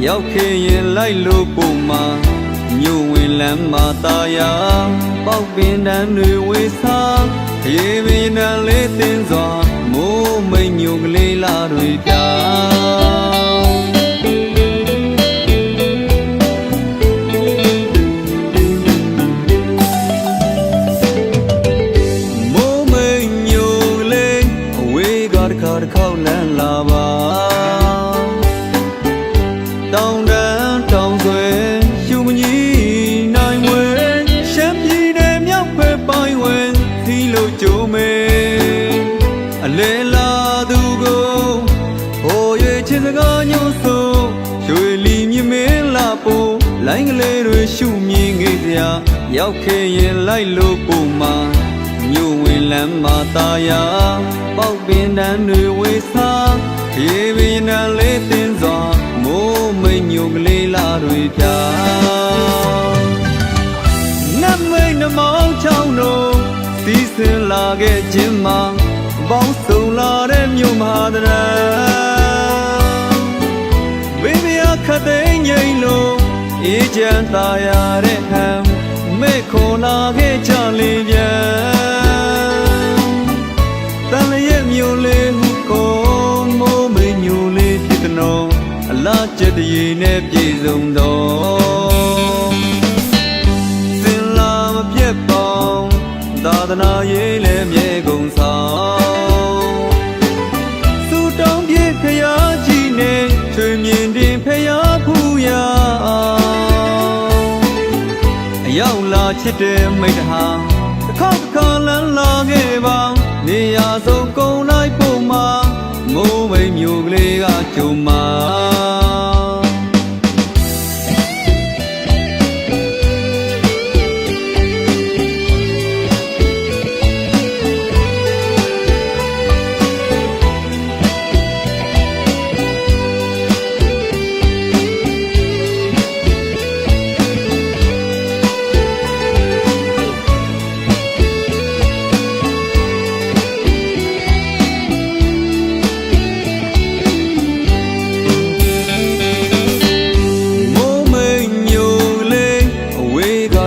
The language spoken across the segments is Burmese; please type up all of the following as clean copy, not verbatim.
ရောက်ခဲ့ရင်လိုက်လို့ပုံမှာမြို့ဝင်လမ်းမှာတာယာပေါက်ပင်တန်းတွေဝေစားရေပင်တန်းလေးတင်စွာမိုးမိန်မြို့ကလေးလာတွေပြောင်းမိုးမိန်မြို့ကလေးအဝေးကတစ်ခါတစ်ခေါက်လမ်းလာပါတောင်တန်းတောင်ဆွဲရှုမကြီးနိုင်ဝဲရှမ်းပြည်နယ်မြောက်ဘက်ပိုင်းဝဲသီလို့ကြိုးမဲအလဲလာသူကိုဟိုရွေချင်းစကားညို့ဆိုရွှေလီမြမင်းလာပို့လိုင်းကလေးတွေရှုမြင်ခဲ့စရာရောက်ခဲ့ရင်လိုက်လို့ပုံမှာမြို့ဝင်လမ်းမှာတာယာပေါက်ပင်တန်းတွေဝေစားရေပင်တန်းလေးတင်စွာမိုးမိန်မြို့ကလေးလာတွေပြောင်းနတ်မိန်နှမောင်းချောင်းတို့စီးဆင်းလာခဲ့ခြင်းမှာပေါင်းစုံလာတဲ့မြို့မဟာတရံဘေးမရခတ်သိမ်းငိမ့်လို့အေးချမ်းသာရတဲ့ဟန်မေခေါ်လာခဲ့ကြလေပြန်တန်လျက်မြို့လေးဟုခေါ်မိုးမိန်မြို့လေးဖြစ်တဲ့နော်အလားကျက်တရေနဲ့ပြေဆုံးတော်စင်လာမပြတ်ပေါင်းသာသနာရေးလည်းမြေကုန်ဆောင်စူတောင်းပြေခရကြီးနဲ့ချွေမြင်တင်ဖျားဖူးရအရောက်လာချစ်တဲ့မိတ္တဟာတစ်ခေါက်တစ်ခါလန်းလာခဲ့ပါနေရာဆုံးကုန်လိုက်ပုံမှာမိုးမိန်မြို့ကလေးကကြုံမှာ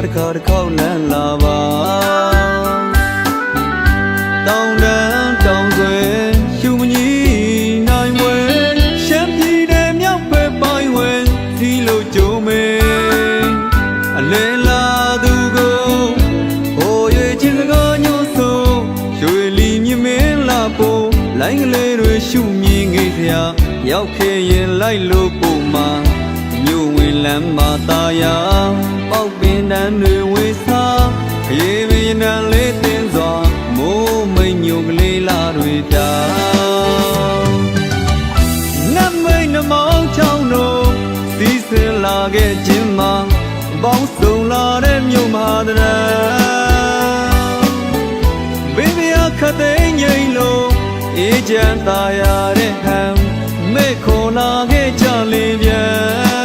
တစ်ခါတစ်ခေါက်လမ်းလာပါတောင်တန်းတောင်ဆွဲရှုမကြီးနိုင်ဝဲရှမ်းပြည်နယ်မြောက်ဘက်ပိုင်းဝဲသီလို့ကြိုးမဲအလဲလာသူကိုဟိုရွေချင်းစကားညို့ဆိုရွှေလီမြမင်းလာပို့လိုင်းကလေးတွေရှုမြင်ခဲ့စရာရောက်ခဲ့ရင်လိုက်လို့ပုံမှာမြို့ဝင်လမ်းမှာတာယာပေါက်ပင်တန်းတွေဝေစားရေပင်တန်းလေးတင်စွာမိုးမိန်မြို့ကလေးလာတွေပြောင်းနတ်မိန်နှမောင်းချောင်းတို့စီးဆင်းလာခဲ့ခြင်းမှာပေါင်းစုံလာတဲ့မြို့မဟာတရံဘေးမရခတ်သိမ်းငိမ့်လို့အေးချမ်းသာရတဲ့ဟန်မေခေါ်လာခဲ့ကြလေပြန်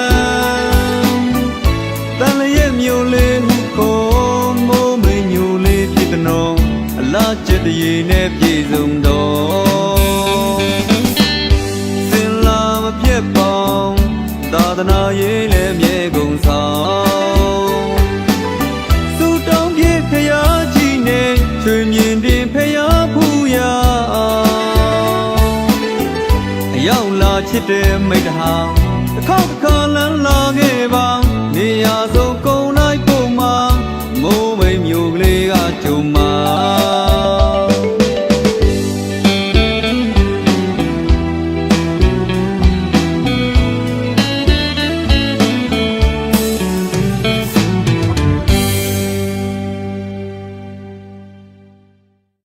တန်လျက်မြို့လေးဟုခေါ်မိုးမိန်မြို့လေးဖြစ်တဲ့နော်အလားကျက်တရေနဲ့ပြေဆုံးတော်စင်လာမပြတ်ပေါင်းသာသနာရေးလည်းမြေကုန်ဆောင်စူတောင်းပြေခရကြီးနဲ့ချွေမြင်တင်ဖျားဖူးရအရောက်လာချစ်တဲ့မိတ္တဟာ